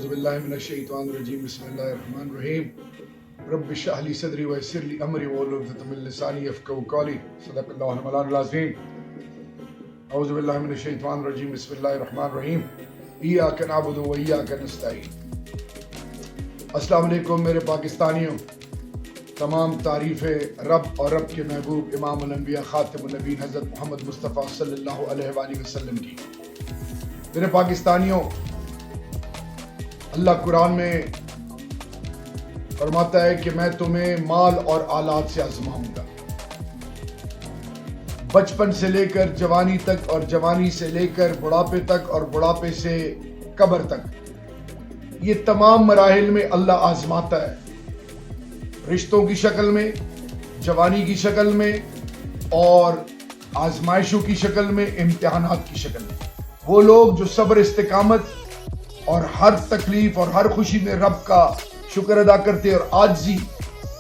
اعوذ باللہ من الشیطان الرجیم بسم اللہ الرحمن الرحیم رب اشرح لی صدری ویسر لی امری واحلل عقدۃ من لسانی یفقهوا قولی صدق اللہ المولانا العظیم اعوذ باللہ من الشیطان الرجیم بسم اللہ الرحمن الرحیم ایاک نعبد و ایاک نستعین۔ السلام علیکم میرے پاکستانیوں، تمام تعریفیں رب اور رب کے محبوب امام الانبیاء خاتم النبیین حضرت محمد مصطفیٰ صلی اللہ علیہ وآلہ وسلم کی۔ میرے پاکستانیوں، اللہ قرآن میں فرماتا ہے کہ میں تمہیں مال اور آلات سے آزماؤں گا، بچپن سے لے کر جوانی تک اور جوانی سے لے کر بڑھاپے تک اور بڑھاپے سے قبر تک۔ یہ تمام مراحل میں اللہ آزماتا ہے، رشتوں کی شکل میں، جوانی کی شکل میں اور آزمائشوں کی شکل میں، امتحانات کی شکل میں۔ وہ لوگ جو صبر، استقامت اور ہر تکلیف اور ہر خوشی میں رب کا شکر ادا کرتے اور عاجزی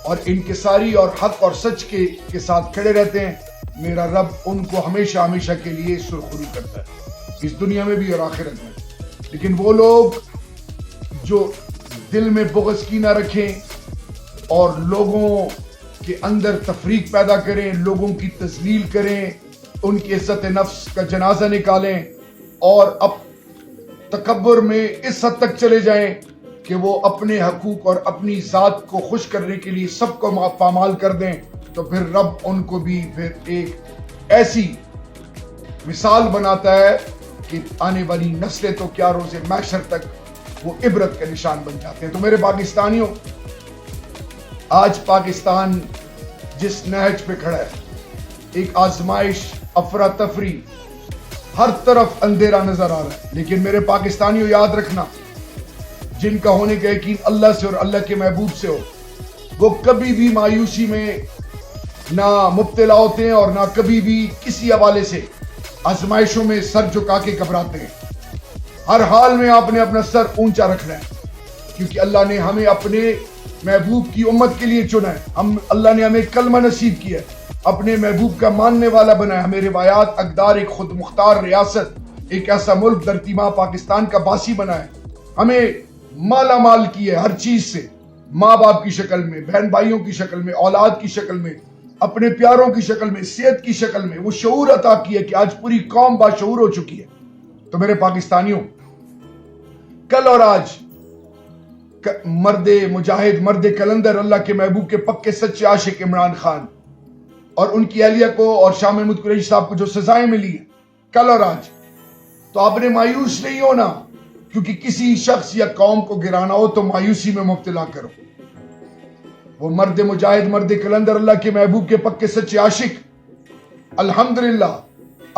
اور انکساری اور حق اور سچ کے ساتھ کھڑے رہتے ہیں، میرا رب ان کو ہمیشہ ہمیشہ کے لیے سرخرو کرتا ہے، اس دنیا میں بھی اور آخرت میں۔ لیکن وہ لوگ جو دل میں بغض کینہ رکھیں اور لوگوں کے اندر تفریق پیدا کریں، لوگوں کی تذلیل کریں، ان کی عزت نفس کا جنازہ نکالیں اور اب تکبر میں اس حد تک چلے جائیں کہ وہ اپنے حقوق اور اپنی ذات کو خوش کرنے کے لیے سب کو پامال کر دیں، تو پھر رب ان کو بھی پھر ایک ایسی مثال بناتا ہے کہ آنے والی نسلیں تو کیا روز محشر تک وہ عبرت کا نشان بن جاتے ہیں۔ تو میرے پاکستانیوں، آج پاکستان جس نہج پہ کھڑا ہے، ایک آزمائش، افراتفری، ہر طرف اندھیرا نظر آ رہا ہے، لیکن میرے پاکستانیوں یاد رکھنا، جن کا ہونے کا یقین اللہ سے اور اللہ کے محبوب سے ہو، وہ کبھی بھی مایوسی میں نہ مبتلا ہوتے ہیں اور نہ کبھی بھی کسی حوالے سے آزمائشوں میں سر جھکا کے گھبراتے ہیں۔ ہر حال میں آپ نے اپنا سر اونچا رکھنا ہے، کیونکہ اللہ نے ہمیں اپنے محبوب کی امت کے لیے چنا ہے۔ اللہ نے ہمیں کلمہ نصیب کیا ہے، اپنے محبوب کا ماننے والا بنایا، ہمیں روایات، اقدار، ایک خود مختار ریاست، ایک ایسا ملک دھرتی ماں پاکستان کا باسی بنایا، ہمیں مالا مال کیا ہے ہر چیز سے، ماں باپ کی شکل میں، بہن بھائیوں کی شکل میں، اولاد کی شکل میں، اپنے پیاروں کی شکل میں، صحت کی شکل میں، وہ شعور عطا کیا کہ آج پوری قوم باشعور ہو چکی ہے۔ تو میرے پاکستانیوں، کل اور آج مرد مجاہد، مرد کلندر، اللہ کے محبوب کے پکے سچے عاشق عمران خان اور ان کی اہلیہ کو اور شاہ محمود قریشی صاحب کو جو سزائیں ملی ہیں کل اور آج، تو آپ نے مایوس نہیں ہونا، کیونکہ کسی شخص یا قوم کو گرانا ہو تو مایوسی میں مبتلا کرو۔ وہ مرد مجاہد، مرد کلندر، اللہ کے محبوب کے پکے سچے عاشق الحمدللہ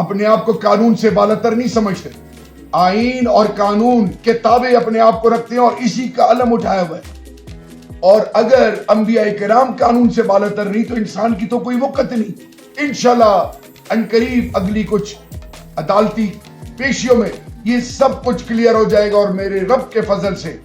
اپنے آپ کو قانون سے بالاتر نہیں سمجھتے، آئین اور قانون کے تابع اپنے آپ کو رکھتے ہیں اور اسی کا علم اٹھایا ہوا ہے۔ اور اگر انبیاء کرام قانون سے بالاتر نہیں تو انسان کی تو کوئی وقت نہیں۔ انشاءاللہ عنقریب اگلی کچھ عدالتی پیشیوں میں یہ سب کچھ کلیئر ہو جائے گا اور میرے رب کے فضل سے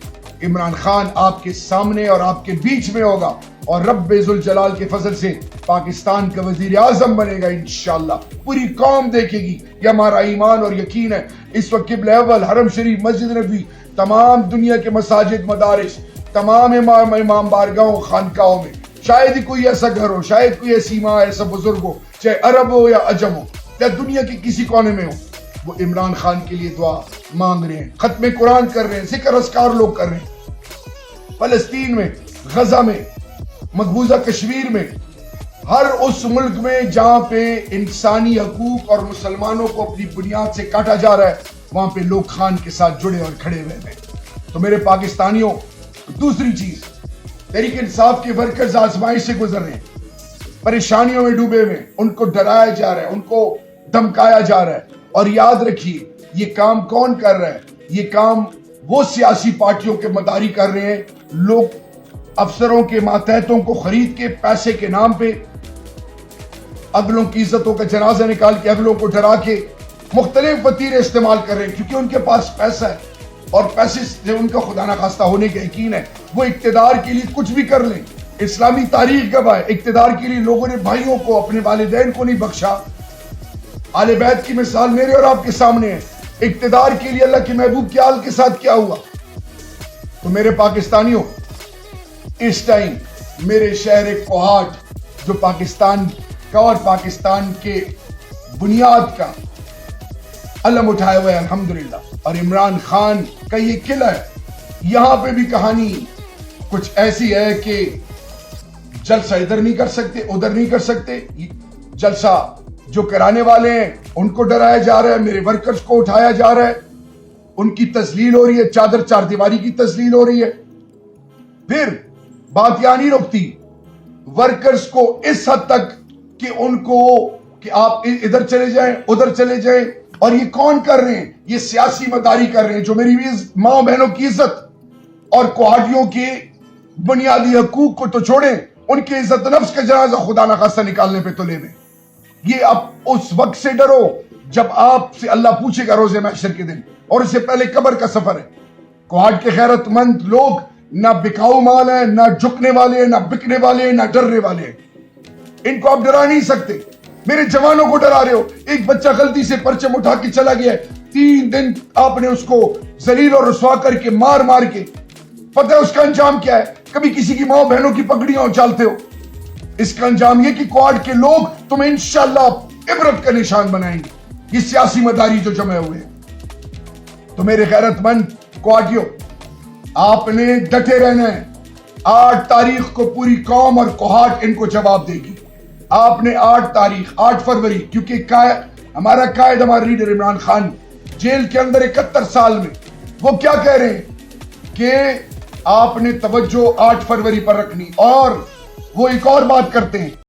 عمران خان آپ کے سامنے اور آپ کے بیچ میں ہوگا اور رب ذوالجلال کے فضل سے پاکستان کا وزیر اعظم بنے گا انشاءاللہ۔ پوری قوم دیکھے گی، یہ ہمارا ایمان اور یقین ہے۔ اس وقت قبلہ اول، حرم شریف، مسجد نبوی، تمام دنیا کے مساجد، مدارس، تمام امام بارگاہوں، خانقاہوں میں شاید ہی کوئی ایسا گھر ہو، شاید کوئی ایسی ماں، ایسا بزرگ ہو، چاہے عرب ہو یا عجم ہو یا دنیا کے کسی کونے میں ہو، وہ عمران خان کے لیے دعا مانگ رہے ہیں، ختم قرآن کر رہے ہیں، ذکر اذکار لوگ کر رہے ہیں۔ فلسطین میں، غزہ میں، مقبوضہ کشمیر میں، ہر اس ملک میں جہاں پہ انسانی حقوق اور مسلمانوں کو اپنی بنیاد سے کاٹا جا رہا ہے، وہاں پہ لوگ خان کے ساتھ جڑے اور کھڑے ہوئے ہیں۔ تو میرے پاکستانیوں، دوسری چیز، تحریک انصاف کے ورکرز آزمائش سے گزر رہے ہیں، پریشانیوں میں ڈوبے ہوئے، ان کو ڈرایا جا رہا ہے، ان کو دھمکایا جا رہا ہے۔ اور یاد رکھیے، یہ کام کون کر رہا ہے؟ یہ کام وہ سیاسی پارٹیوں کے مداری کر رہے ہیں، لوگ افسروں کے ماتحتوں کو خرید کے پیسے کے نام پہ اگلوں کی عزتوں کا جنازہ نکال کے اگلوں کو ڈرا کے مختلف وتیرے استعمال کر رہے ہیں، کیونکہ ان کے پاس پیسہ ہے اور پیسے سے ان کا خدا نخواستہ ہونے کا یقین ہے، وہ اقتدار کے لیے کچھ بھی کر لیں۔ اسلامی تاریخ گواہ ہے، اقتدار کے لیے لوگوں نے بھائیوں کو، اپنے والدین کو نہیں بخشا۔ آل بیت کی مثال میرے اور آپ کے سامنے ہے، اقتدار کے لیے اللہ کے محبوب کے آل کے ساتھ کیا ہوا۔ تو میرے پاکستانیوں، اس ٹائم میرے شہر کوہاٹ جو پاکستان کا اور پاکستان کے بنیاد کا علم اٹھائے ہوئے الحمدللہ، اور عمران خان کا یہ قلعہ ہے، یہاں پہ بھی کہانی کچھ ایسی ہے کہ جلسہ ادھر نہیں کر سکتے، ادھر نہیں کر سکتے. جلسہ جو کرانے والے ہیں ان کو ڈرایا جا رہا ہے، میرے ورکرز کو اٹھایا جا رہا ہے، ان کی تذلیل ہو رہی ہے، چادر چار دیواری کی تذلیل ہو رہی ہے. پھر بات یہاں نہیں رکتی، ورکرز کو اس حد تک کہ ان کو کہ آپ ادھر چلے جائیں، ادھر چلے جائیں. اور یہ کون کر رہے ہیں؟ یہ سیاسی مداری کر رہے ہیں جو میری ماں بہنوں کی عزت اور کوہاٹیوں کے بنیادی حقوق کو تو چھوڑیں، ان کی عزت نفس کا جنازہ خدا نخواستہ نکالنے پہ تلے میں. یہ اب اس وقت سے ڈرو جب آپ سے اللہ پوچھے گا روز محشر کے دن، اور اس سے پہلے قبر کا سفر ہے. کوہاٹ کے غیرت مند لوگ نہ بکاؤ مال ہیں، نہ جھکنے والے ہیں، نہ بکنے والے ہیں، نہ ڈرنے والے ہیں. ان کو آپ ڈرا نہیں سکتے. میرے جوانوں کو ڈرا رہے ہو. ایک بچہ غلطی سے پرچم اٹھا کے چلا گیا ہے، 3 دن آپ نے اس کو ذلیل اور رسوا کر کے مار کے، پتہ ہے اس کا انجام کیا ہے؟ کبھی کسی کی ماں بہنوں کی پگڑیاں اچھالتے ہو. اس کا انجام یہ کہ کوہاٹ کے لوگ تمہیں انشاءاللہ عبرت کا نشان بنائیں گے. یہ سیاسی مداری جو جمع ہوئے ہیں. تو میرے غیرت مند کوہاٹیوں، آپ نے ڈٹے رہنا ہے. 8 تاریخ کو پوری قوم اور کوہاٹ ان کو جواب دے گی. آپ نے 8 فروری، کیونکہ ہمارا قائد، ہمارا لیڈر عمران خان جیل کے اندر 71 سال میں، وہ کیا کہہ رہے ہیں کہ آپ نے توجہ 8 فروری پر رکھنی. اور وہ ایک اور بات کرتے ہیں